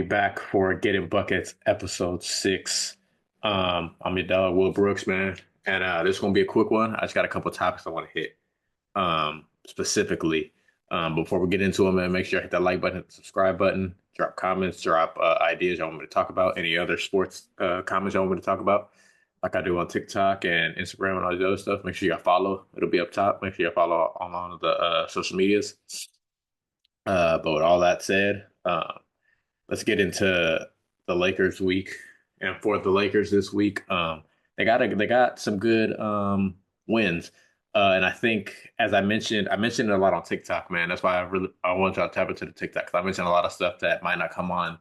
back for Gettin Buckets episode 6. I'm your dog, Will Brooks, man. And this is gonna be a quick one. I just got a couple topics I want to hit specifically. Before we get into them, man, make sure you hit that like button, hit the subscribe button, drop comments, drop ideas y'all want me to talk about, any other sports comments y'all want me to talk about, like I do on TikTok and Instagram and all the other stuff. Make sure you follow. It'll be up top. Make sure you follow on all of the social medias. But with all that said, let's get into the Lakers week. And for the Lakers this week, they got some good wins. And I think, as I mentioned it a lot on TikTok, man. That's why I want y'all to tap into the TikTok because I mentioned a lot of stuff that might not come on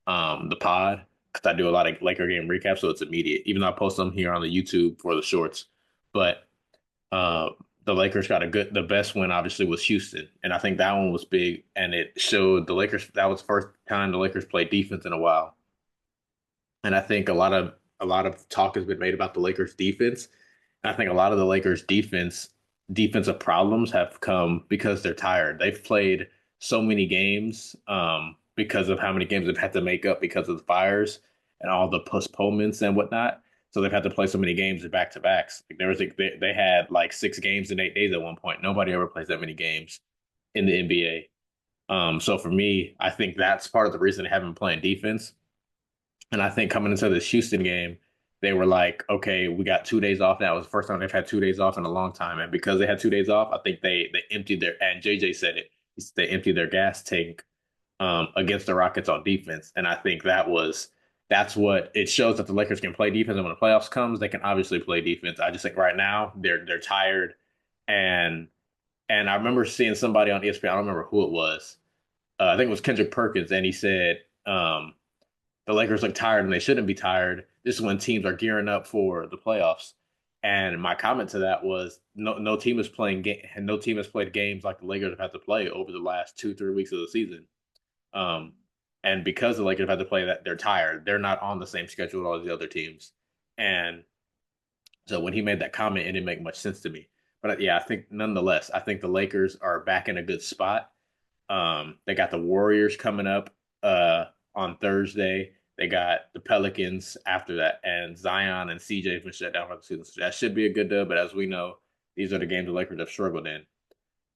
the pod because I do a lot of Laker game recaps, so it's immediate. Even though I post them here on the YouTube for the shorts, but uh, the Lakers got the best win obviously was Houston, and I think that one was big, and it showed the Lakers that was the first time the Lakers played defense in a while, and I think a lot of talk has been made about the Lakers defense. And I think a lot of the Lakers defensive problems have come because they're tired. They've played so many games because of how many games they've had to make up because of the fires and all the postponements and whatnot. So they've had to play so many games in back to backs. Like they had like 6 games in 8 days at one point. Nobody ever plays that many games in the NBA. So for me, I think that's part of the reason they haven't been playing defense. And I think coming into this Houston game, they were like, okay, we got 2 days off now. It was the first time they've had 2 days off in a long time. And because they had 2 days off, I think they emptied and JJ said it, they emptied their gas tank against the Rockets on defense. And I think that's what it shows that the Lakers can play defense. And when the playoffs comes, they can obviously play defense. I just think right now they're tired. And and I remember seeing somebody on ESPN, I don't remember who it was. I think it was Kendrick Perkins, and he said, the Lakers look tired and they shouldn't be tired. This is when teams are gearing up for the playoffs. And my comment to that was no team is playing and no team has played games like the Lakers have had to play over the last 2-3 weeks of the season. Um, and because the Lakers have had to play that, they're tired. They're not on the same schedule as all the other teams. And so when he made that comment, it didn't make much sense to me. But yeah, I think nonetheless, I think the Lakers are back in a good spot. They got the Warriors coming up on Thursday. They got the Pelicans after that, and Zion and CJ have been shut down for the season. So that should be a good dub. But as we know, these are the games the Lakers have struggled in.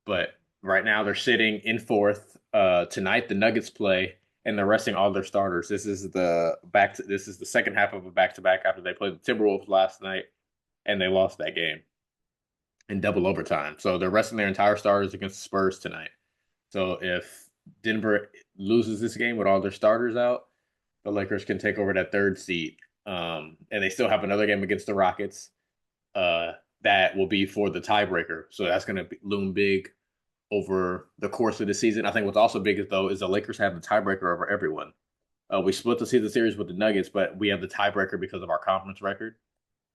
But right now they're sitting in fourth. Tonight the Nuggets play, and they're resting all their starters. This is the second half of a back to back after they played the Timberwolves last night, and they lost that game in double overtime. So they're resting their entire starters against the Spurs tonight. So if Denver loses this game with all their starters out, the Lakers can take over that third seed. And they still have another game against the Rockets uh, that will be for the tiebreaker. So that's going to loom big over the course of the season. I think what's also big though is the Lakers have the tiebreaker over everyone. We split the season series with the Nuggets, but we have the tiebreaker because of our conference record.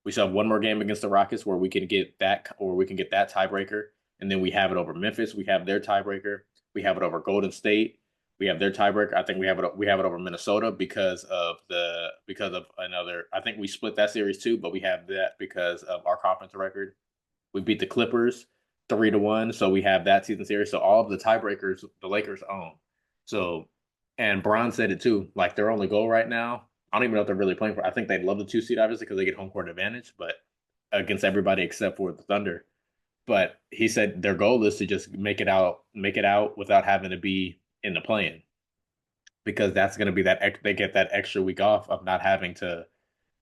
We still have one more game against the Rockets where we can get that, or we can get that tiebreaker, and then we have it over Memphis. We have their tiebreaker. We have it over Golden State. We have their tiebreaker. I think we have it over Minnesota because of another. I think we split that series too, but we have that because of our conference record. We beat the Clippers 3-1, so we have that season series. So all of the tiebreakers the Lakers own. So, and Bron said it too. Like their only goal right now, I don't even know if they're really playing for. I think they'd love the 2 seed obviously because they get home court advantage, but against everybody except for the Thunder. But he said their goal is to just make it out without having to be in the play-in because that's going to be they get that extra week off of not having to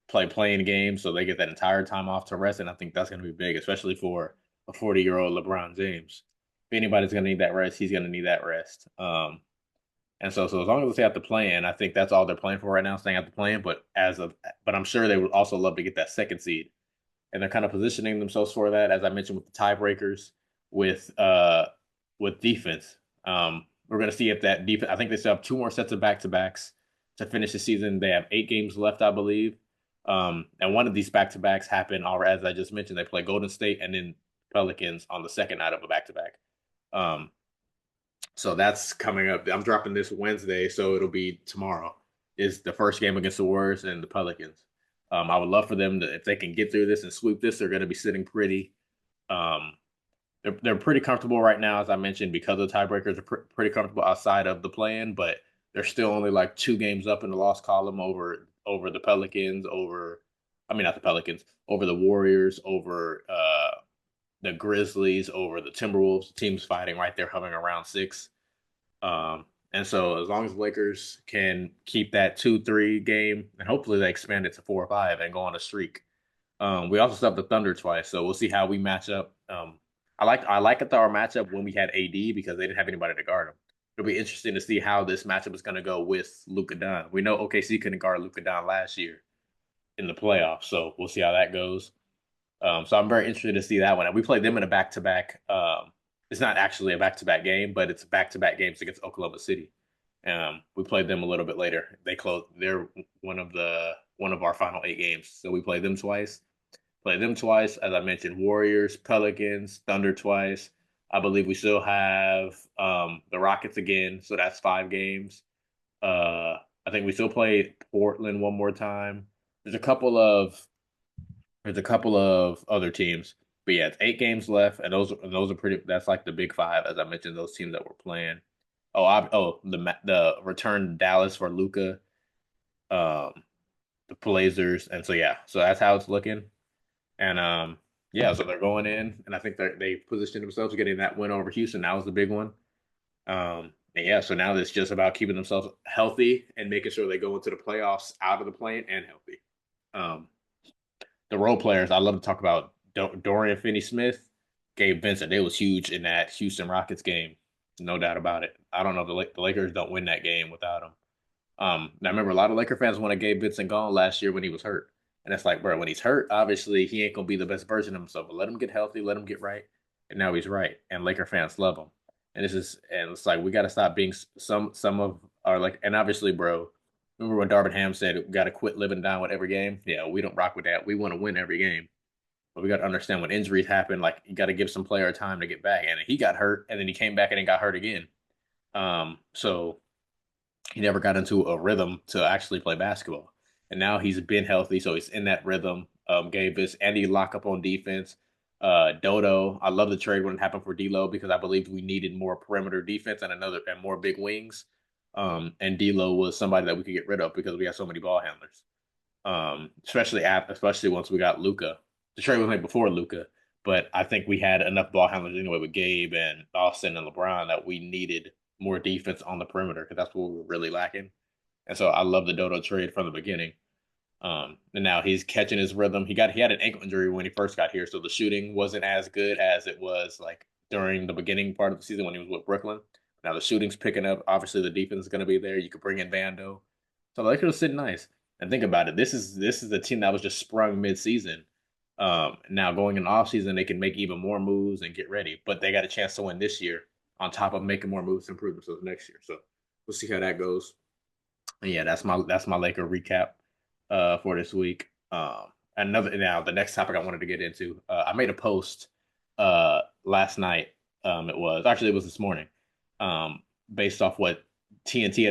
play playing games, so they get that entire time off to rest, and I think that's going to be big, especially for a 40-year-old LeBron James. If anybody's going to need that rest, he's going to need that rest. And so as long as they have to play in, I think that's all they're playing for right now, staying at the play in. But I'm sure they would also love to get that second seed, and they're kind of positioning themselves for that, as I mentioned with the tiebreakers, with uh with defense. We're going to see if that defense. I think they still have 2 more sets of back to backs to finish the season. They have 8 games left, I believe. And one of these back to backs happened, or as I just mentioned, they play Golden State and then Pelicans on the second night of a back to back. So that's coming up. I'm dropping this Wednesday, so it'll be tomorrow. Is the first game against the Warriors and the Pelicans. I would love for them to, if they can get through this and sweep this, they're going to be sitting pretty. Um, they're pretty comfortable right now, as I mentioned, because of the tiebreakers. They're pretty comfortable outside of the play-in, but They're still only like 2 games up in the loss column over the Pelicans, I mean not the Pelicans, over the Warriors, over the Grizzlies, over the Timberwolves. Teams fighting right there, hovering around 6. Um, and so as long as Lakers can keep that 2-3 game, and hopefully they expand it to 4 or 5 and go on a streak. We also still have the Thunder twice, so we'll see how we match up. I like our matchup when we had AD because they didn't have anybody to guard him. It'll be interesting to see how this matchup is going to go with Luka Don. We know OKC couldn't guard Luka Don last year in the playoffs, so we'll see how that goes. So I'm very interested to see that one. And we played them in a back to back. It's not actually a back to back game, but it's back to back games against Oklahoma City. We played them a little bit later. They closed. They're one of our final 8 games. So we played them twice. Played them twice, as I mentioned. Warriors, Pelicans, Thunder twice. I believe we still have the Rockets again. So that's 5 games. I think we still play Portland one more time. There's a couple of there's a couple of other teams, but yeah, it's 8 games left, and those are pretty. That's like the big five, as I mentioned. Those teams that we're playing. The return Dallas for Luca, um, the Blazers, and so yeah, so that's how it's looking. And yeah, so they're going in, and I think they positioned themselves getting that win over Houston. That was the big one. And yeah, so now it's just about keeping themselves healthy and making sure they go into the playoffs out of the plane and healthy. Um, the role players, I love to talk about Dorian Finney-Smith, Gabe Vincent. They was huge in that Houston Rockets game, no doubt about it. I don't know if the Lakers don't win that game without him. Now I remember a lot of Laker fans wanted Gabe Vincent gone last year when he was hurt, and it's like, bro, when he's hurt, obviously he ain't gonna be the best version of himself. But let him get healthy, let him get right, and now he's right, and Laker fans love him. And it's like we got to stop being some of our like, and obviously, bro. Remember when Darvin Ham said we got to quit living down with every game? Yeah, we don't rock with that. We want to win every game, but we got to understand when injuries happen, like you got to give some player time to get back. And he got hurt, and then he came back and then got hurt again. So he never got into a rhythm to actually play basketball. And now he's been healthy, so he's in that rhythm. Gave this Andy lock up on defense. Dodo, I love the trade when it happened for D'Lo because I believe we needed more perimeter defense and more big wings. And D'Lo was somebody that we could get rid of because we have so many ball handlers. Especially once we got Luca. The trade was made before Luca, but I think we had enough ball handlers anyway with Gabe and Austin and LeBron that we needed more defense on the perimeter because that's what we were really lacking. And so I love the Dodo trade from the beginning. And now he's catching his rhythm. He had an ankle injury when he first got here, so the shooting wasn't as good as it was like during the beginning part of the season when he was with Brooklyn. Now the shooting's picking up. Obviously, the defense is going to be there. You could bring in Vando, so the Lakers are sitting nice. And think about it. This is a team that was just sprung mid-season. Now going in the offseason, they can make even more moves and get ready. But they got a chance to win this year on top of making more moves to improve themselves next year. So we'll see how that goes. And yeah, that's my Laker recap for this week. Another now the next topic I wanted to get into. I made a post last night. It was this morning. Based off what TNT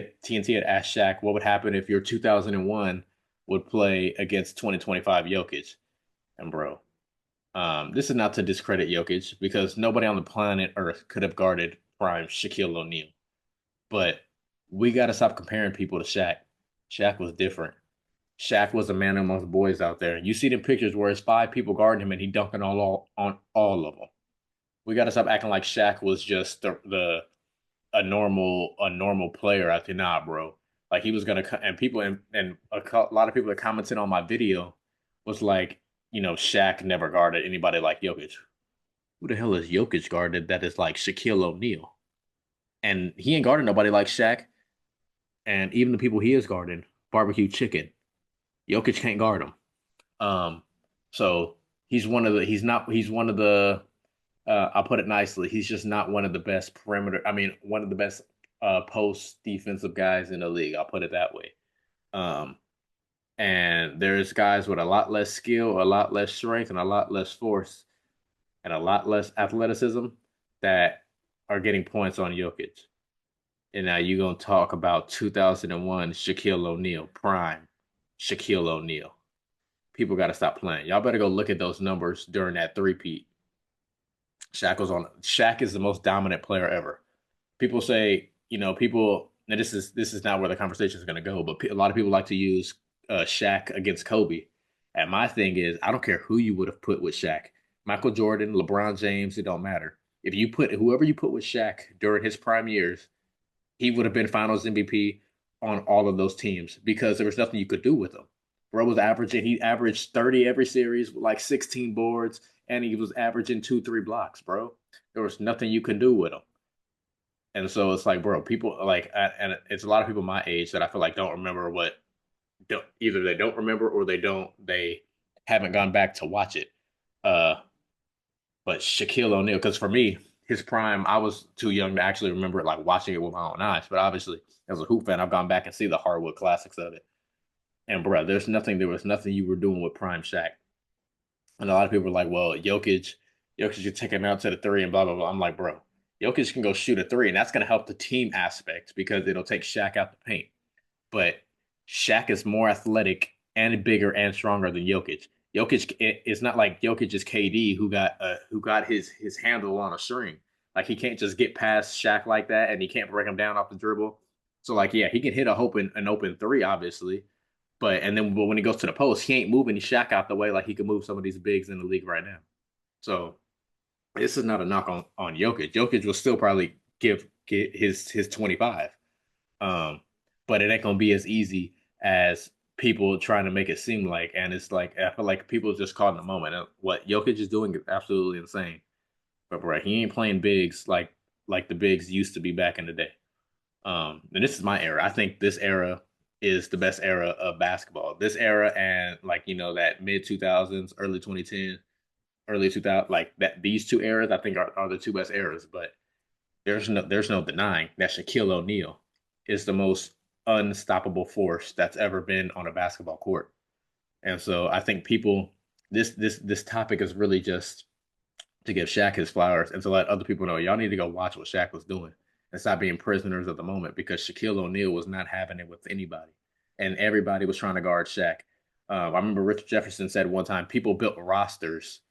had asked Shaq, what would happen if your 2001 would play against 2025 Jokic? And bro, this is not to discredit Jokic because nobody on the planet Earth could have guarded prime Shaquille O'Neal. But we got to stop comparing people to Shaq. Shaq was different. Shaq was a man amongst boys out there. You see the pictures where it's 5 people guarding him and he dunking on all of them. We got to stop acting like Shaq was just the a normal player. I think nah, bro. Like he was gonna and people and a lot of people that commented on my video was like, Shaq never guarded anybody like Jokic. Who the hell is Jokic guarded that is like Shaquille O'Neal? And he ain't guarded nobody like Shaq. And even the people he is guarding, barbecue chicken. Jokic can't guard him. Um, so he's one of the I'll put it nicely. He's just not one of the best one of the best post defensive guys in the league. I'll put it that way. Um, and there's guys with a lot less skill, a lot less strength, and a lot less force, and a lot less athleticism that are getting points on Jokic. And now you're gonna talk about 2001 Shaquille O'Neal, prime Shaquille O'Neal. People got to stop playing. Y'all better go look at those numbers during that three-peat. Shaq is the most dominant player ever. People say, people now this is not where the conversation is going to go, but a lot of people like to use Shaq against Kobe. And my thing is, I don't care who you would have put with Shaq, Michael Jordan, LeBron James, it don't matter. If you put whoever you put with Shaq during his prime years, he would have been Finals MVP on all of those teams because there was nothing you could do with him. Bro was averaging, he averaged 30 every series with like 16 boards, and he was averaging two, three blocks, bro. There was nothing you can do with him. And so it's like, bro, people like, and it's a lot of people my age that I feel like don't remember what, don't, either they don't remember or they haven't gone back to watch it. Uh, but Shaquille O'Neal, because for me, his prime, I was too young to actually remember it, like watching it with my own eyes. But obviously, as a hoop fan, I've gone back and see the hardwood classics of it. And bro, there was nothing you were doing with prime Shaq. And a lot of people are like, well, Jokic could take him out to the three and blah blah blah. I'm like, bro, Jokic can go shoot a three, and that's gonna help the team aspect because it'll take Shaq out the paint. But Shaq is more athletic and bigger and stronger than Jokic. Jokic, it's not like Jokic is KD who got his handle on a string. Like he can't just get past Shaq like that, and he can't break him down off the dribble. So like, yeah, he can hit an open three, obviously, but when he goes to the post, he ain't moving Shaq out the way like he can move some of these bigs in the league right now. So this is not a knock on Jokic. Jokic will still probably get his 25. Um, but it ain't gonna be as easy as people trying to make it seem like. And it's like I feel like people just caught in the moment. And what Jokic is doing is absolutely insane. But right, he ain't playing bigs like the bigs used to be back in the day. And this is my era. I think this era is the best era of basketball. This era and like that mid 2000s, early 2010, early 2000, like that. These two eras, I think, are the two best eras. But there's no denying that Shaquille O'Neal is the most unstoppable force that's ever been on a basketball court. And so I think people this topic is really just to give Shaq his flowers and to let other people know y'all need to go watch what Shaq was doing and stop being prisoners of the moment because Shaquille O'Neal was not having it with anybody, and everybody was trying to guard Shaq. I remember Richard Jefferson said one time people built rosters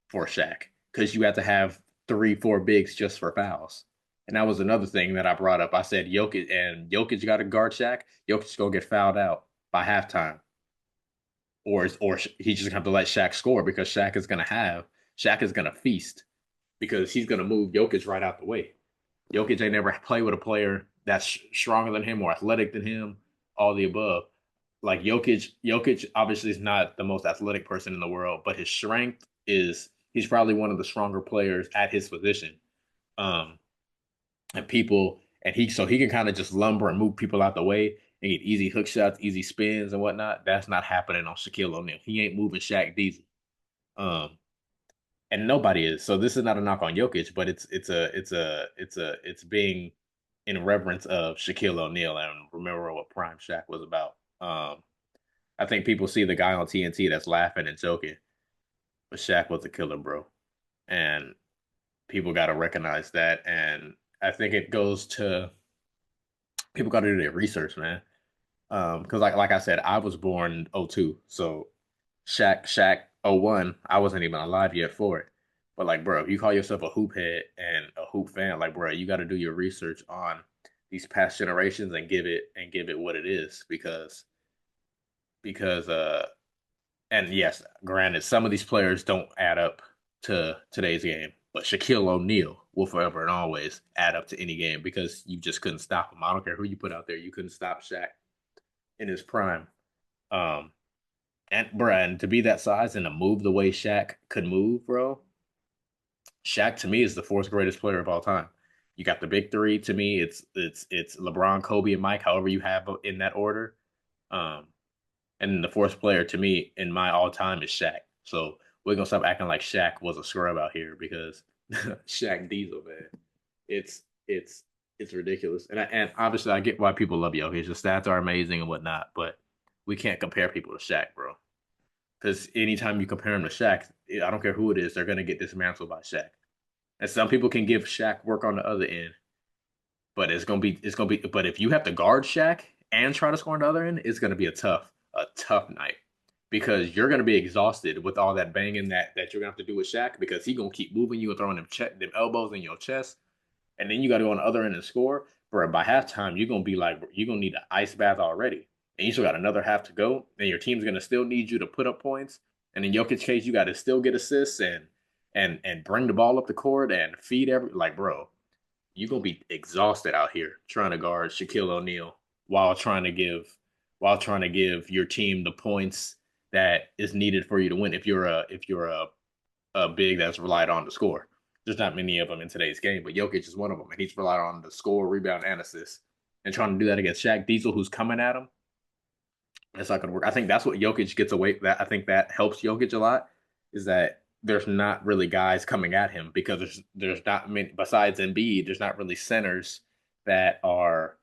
for Shaq because you had to have three, four bigs just for fouls. And that was another thing that I brought up. I said Jokic got to guard Shaq. Jokic gonna get fouled out by halftime, or he's just gonna have to let Shaq score because Shaq is gonna feast because he's gonna move Jokic right out the way. Jokic ain't never played with a player that's stronger than him or athletic than him, all the above. Like Jokic obviously is not the most athletic person in the world, but his strength is he's probably one of the stronger players at his position. Um, and people and he can kind of just lumber and move people out the way and get easy hook shots, easy spins and whatnot. That's not happening on Shaquille O'Neal. He ain't moving Shaq Diesel. Um, and nobody is. So this is not a knock on Jokic, but it's being in reverence of Shaquille O'Neal and remember what Prime Shaq was about. I think people see the guy on TNT that's laughing and joking, but Shaq was a killer, bro, and people got to recognize that. And I think it goes to people got to do their research, man. Because like I said, I was born in '02, so Shaq '01, I wasn't even alive yet for it. But like, bro, if you call yourself a hoop head and a hoop fan, like, bro, you got to do your research on these past generations and give it what it is because and yes, granted, some of these players don't add up to today's game, but Shaquille O'Neal will forever and always add up to any game because you just couldn't stop him. I don't care who you put out there, you couldn't stop Shaq in his prime. Um, and to be that size and to move the way Shaq could move, bro, Shaq to me is the fourth greatest player of all time. You got the big three. To me, it's LeBron, Kobe, and Mike. However you have in that order. Um, and then the fourth player to me in my all time is Shaq. So we're gonna stop acting like Shaq was a scrub out here because Shaq Diesel, man, it's it's it's ridiculous. And obviously I get why people love Jokic. The stats are amazing and whatnot, but we can't compare people to Shaq, bro. Because anytime you compare him to Shaq, I don't care who it is, they're gonna get dismantled by Shaq. And some people can give Shaq work on the other end, but but if you have to guard Shaq and try to score on the other end, it's gonna be a tough night because you're gonna be exhausted with all that banging that you're gonna have to do with Shaq because he's gonna keep moving you and throwing them elbows in your chest, and then you got to go on the other end and score. Bro, by halftime, you're gonna be like, you're gonna need an ice bath already, and you still got another half to go. And your team's gonna still need you to put up points. And in Jokic case, you got to still get assists and bring the ball up the court and feed every like, bro, you're gonna be exhausted out here trying to guard Shaquille O'Neal while trying to give your team the points that is needed for you to win. If you're a big that's relied on to score, there's not many of them in today's game, but Jokic is one of them, and he's relied on to score, rebound, and assist. And trying to do that against Shaq Diesel, who's coming at him, it's not going to work. I think that's what Jokic gets away. That I think that helps Jokic a lot is that there's not really guys coming at him because there's not many besides Embiid. There's not really centers that are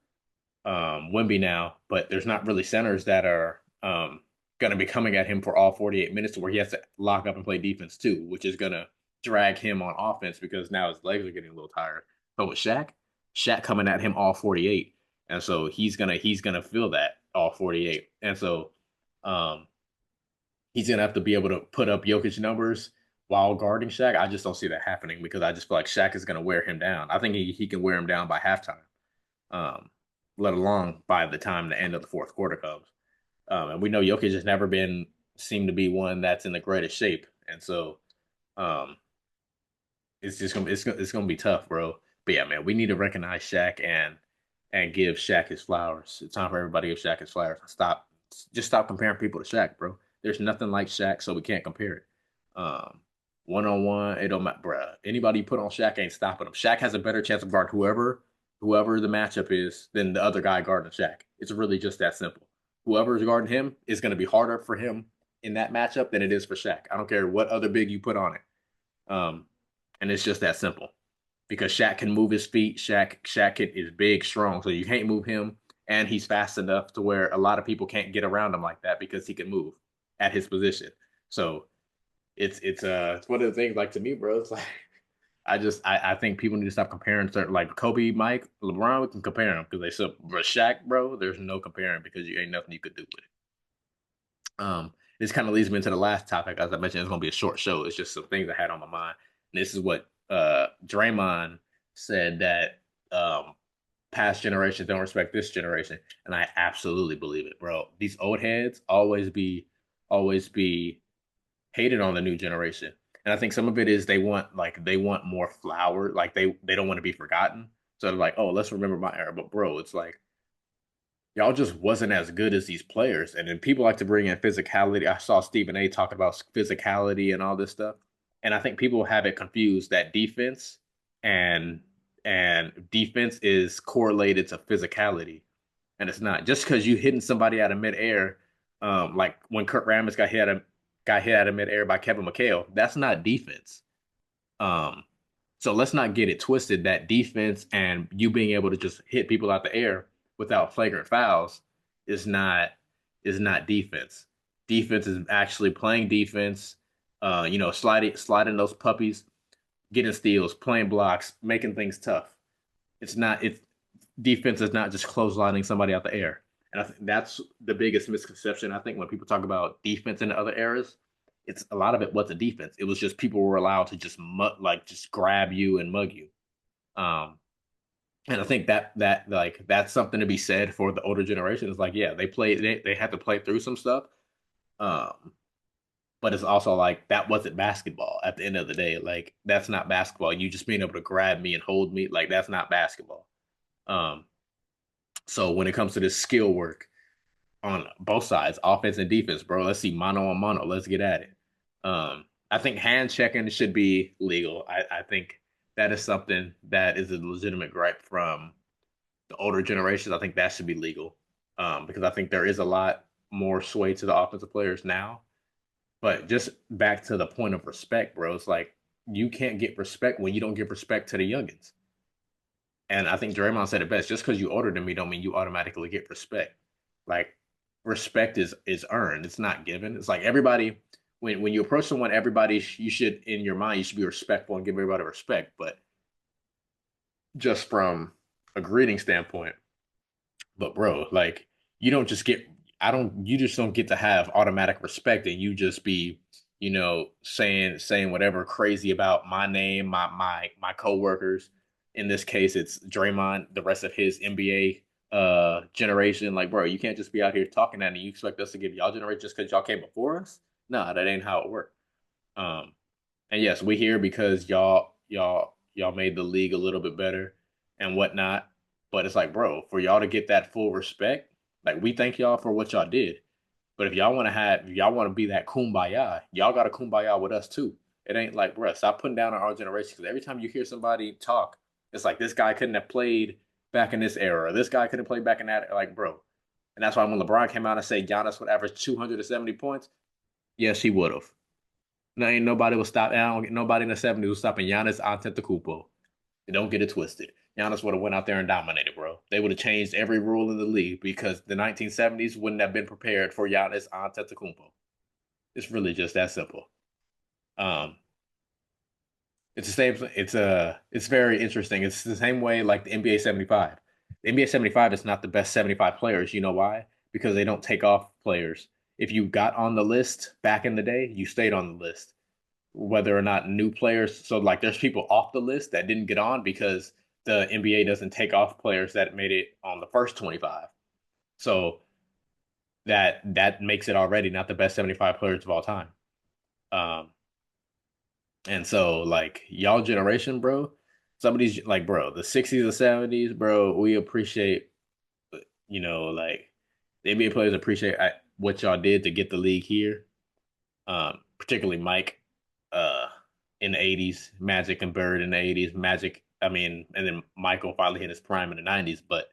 Wimby now, but there's not really centers that are going to be coming at him for all 48 minutes to where he has to lock up and play defense too, which is going to drag him on offense because now his legs are getting a little tired. But with Shaq coming at him all 48, and so he's gonna feel that all 48, and so um, he's gonna have to be able to put up Jokic numbers while guarding Shaq. I just don't see that happening because I just feel like Shaq is gonna wear him down. I think he can wear him down by halftime, um, let alone by the time the end of the fourth quarter comes. And we know Jokic has never been seemed to be one that's in the greatest shape, and so um, it's gonna be tough, bro. But yeah, man, we need to recognize Shaq and give Shaq his flowers. It's time for everybody to give Shaq his flowers. Stop comparing people to Shaq, bro. There's nothing like Shaq, so we can't compare it. Um, One on one, it don't matter, bro. Anybody you put on Shaq ain't stopping him. Shaq has a better chance of guard whoever the matchup is than the other guy guarding Shaq. It's really just that simple. Whoever is guarding him is going to be harder for him in that matchup than it is for Shaq. I don't care what other big you put on it. Um, and it's just that simple because Shaq can move his feet. Is big, strong, so you can't move him, and he's fast enough to where a lot of people can't get around him like that because he can move at his position. So it's one of the things. Like to me, bro, it's like I think people need to stop comparing certain like Kobe, Mike, LeBron. We can compare them because they so, but Shaq, bro, there's no comparing because you ain't nothing you could do with it. This kind of leads me into the last topic. As I mentioned, it's gonna be a short show. It's just some things I had on my mind. And this is what Draymond said that past generations don't respect this generation, and I absolutely believe it, bro. These old heads always be hated on the new generation. And I think some of it is they want more flower, like they don't want to be forgotten. So they're like, oh, let's remember my era. But bro, it's like y'all just wasn't as good as these players. And then people like to bring in physicality. I saw Stephen A talk about physicality and all this stuff. And I think people have it confused that and defense is correlated to physicality. And it's not. Just because you hitting somebody out of midair, like when Kurt Rambis got hit out of midair by Kevin McHale, that's not defense. Um, so let's not get it twisted that defense and you being able to just hit people out the air without flagrant fouls is not is not defense. Defense is actually playing defense, sliding those puppies, getting steals, playing blocks, making things tough. It's defense is not just clotheslining somebody out the air. And I think that's the biggest misconception. I think when people talk about defense in other eras, it's a lot of it wasn't defense. It was just people were allowed to just grab you and mug you. Um, and I think that's something to be said for the older generation. It's like, yeah, they had to play through some stuff. Um, but it's also like that wasn't basketball at the end of the day. Like that's not basketball. You just being able to grab me and hold me, like that's not basketball. Um, so when it comes to this skill work on both sides, offense and defense, bro, let's see mano a mano. Let's get at it. I think hand checking should be legal. I think that is something that is a legitimate gripe from the older generations. I think that should be legal because I think there is a lot more sway to the offensive players now. But just back to the point of respect, bro, it's like you can't get respect when you don't give respect to the youngins. And I think Draymond said it best. Just because you older than me don't mean you automatically get respect. Like respect is earned. It's not given. It's like everybody when you approach someone, everybody you should in your mind you should be respectful and give everybody respect. But just from a greeting standpoint, but bro, like you don't just get I don't you just don't get to have automatic respect and you just be saying whatever crazy about my name, my coworkers, in this case, it's Draymond, the rest of his NBA generation. Like, bro, you can't just be out here talking that and you expect us to give y'all generation just because y'all came before us. Nah, that ain't how it works. Um, and yes, we here because y'all made the league a little bit better and whatnot. But it's like, bro, for y'all to get that full respect, like we thank y'all for what y'all did. But if y'all want to be that kumbaya, y'all got to kumbaya with us too. It ain't like, bro, stop putting down our generation. Because every time you hear somebody talk, it's like this guy couldn't have played back in this era. Or this guy couldn't play back in that. Like, bro. And that's why when LeBron came out and said Giannis would average 270 points, yes, he would have. No, ain't nobody will stop. I don't, nobody in the '70s was stopping Giannis Antetokounmpo. Don't get it twisted. Giannis would have went out there and dominated, bro. They would have changed every rule in the league because the 1970s wouldn't have been prepared for Giannis Antetokounmpo. It's really just that simple. Um, it's the same. It's very interesting. It's the same way like the NBA 75. The NBA 75 is not the best 75 players. You know why? Because they don't take off players. If you got on the list back in the day, you stayed on the list whether or not new players. So like there's people off the list that didn't get on because the NBA doesn't take off players that made it on the first 25. So that makes it already not the best 75 players of all time. Um and so like y'all generation, bro, some of these like bro, the 60s and 70s, bro, we appreciate like the NBA players appreciate what y'all did to get the league here. Particularly Mike uh, in the '80s, Magic and Bird in the '80s, Magic. I mean, and then Michael finally hit his prime in the '90s. But,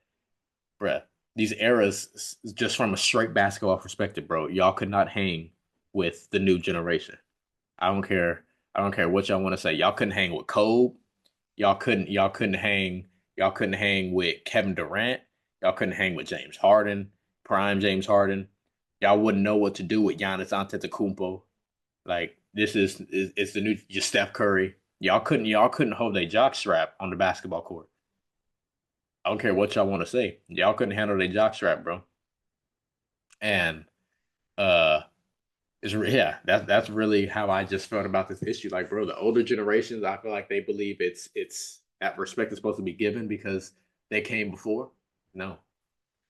bruh, these eras, just from a straight basketball perspective, bro, y'all could not hang with the new generation. I don't care. I don't care what y'all want to say. Y'all couldn't hang with Kobe. Y'all couldn't hang. Y'all couldn't hang with Kevin Durant. Y'all couldn't hang with James Harden, prime James Harden. Y'all wouldn't know what to do with Giannis Antetokounmpo. Like this is it's the new just Steph Curry. Y'all couldn't hold a jock strap on the basketball court. I don't care what y'all want to say. Y'all couldn't handle a jock strap, bro. And uh yeah, that's really how I just felt about this issue. Like, bro, the older generations, I feel like they believe it's that respect is supposed to be given because they came before. No,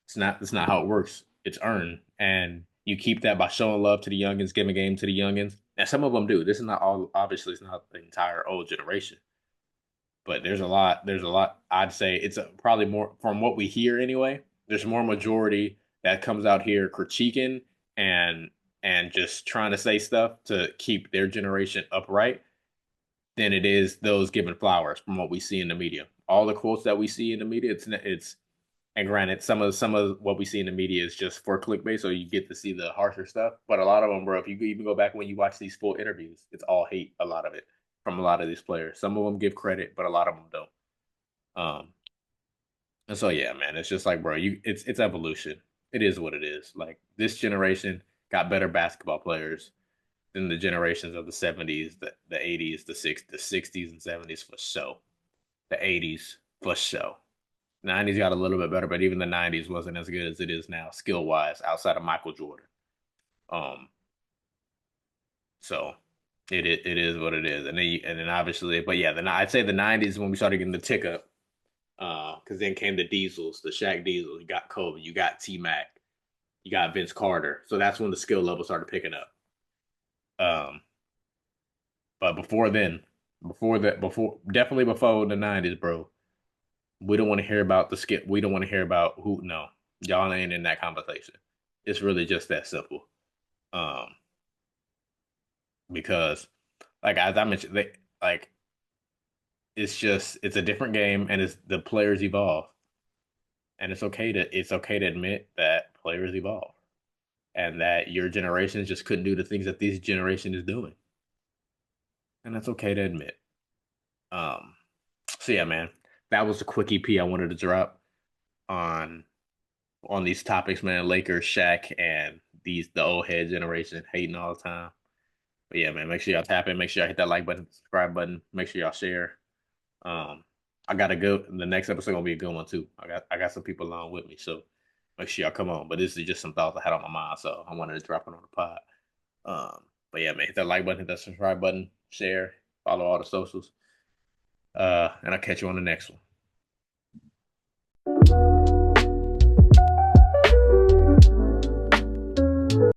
it's not how it works. It's earned, and you keep that by showing love to the youngins, giving game to the youngins, and some of them do. This is not all. Obviously, it's not the entire old generation, but there's a lot. There's a lot. I'd say it's probably more from what we hear anyway. There's more majority that comes out here critiquing and just trying to say stuff to keep their generation upright than it is those giving flowers from what we see in the media. All the quotes that we see in the media, it's and granted, some of what we see in the media is just for clickbait, so you get to see the harsher stuff. But a lot of them, bro, if you even go back when you watch these full interviews, it's all hate. A lot of it from a lot of these players. Some of them give credit, but a lot of them don't. Um, and so yeah, man, it's just like, bro, it's evolution. It is what it is. Like this generation got better basketball players than the generations of the '70s, the '80s, the '60s and '70s for sure. The '80s for sure. '90s got a little bit better, but even the '90s wasn't as good as it is now, skill wise, outside of Michael Jordan. Um, so it is what it is, and then obviously, but yeah, then I'd say the '90s when we started getting the tick up, because then came the Diesels, the Shaq Diesels. You got Kobe, you got T Mac, you got Vince Carter. So that's when the skill level started picking up. Um, but before then, before definitely before the '90s, bro, we don't want to hear about the skip. We don't want to hear about who. No, y'all ain't in that conversation. It's really just that simple. Um, because like as I mentioned, like it's a different game, and it's the players evolve, and it's okay to admit that players evolve, and that your generation just couldn't do the things that this generation is doing, and that's okay to admit. Um, so yeah, man, that was a quick EP I wanted to drop on these topics, man. Lakers, Shaq, and the old head generation hating all the time. But yeah, man, make sure y'all tap in. Make sure y'all hit that like button, subscribe button. Make sure y'all share. Um, I gotta go. The next episode gonna be a good one too. I got some people along with me, so make sure y'all come on. But this is just some thoughts I had on my mind, so I wanted to drop it on the pod. But yeah, man, hit that like button, hit that subscribe button, share, follow all the socials. And I'll catch you on the next one.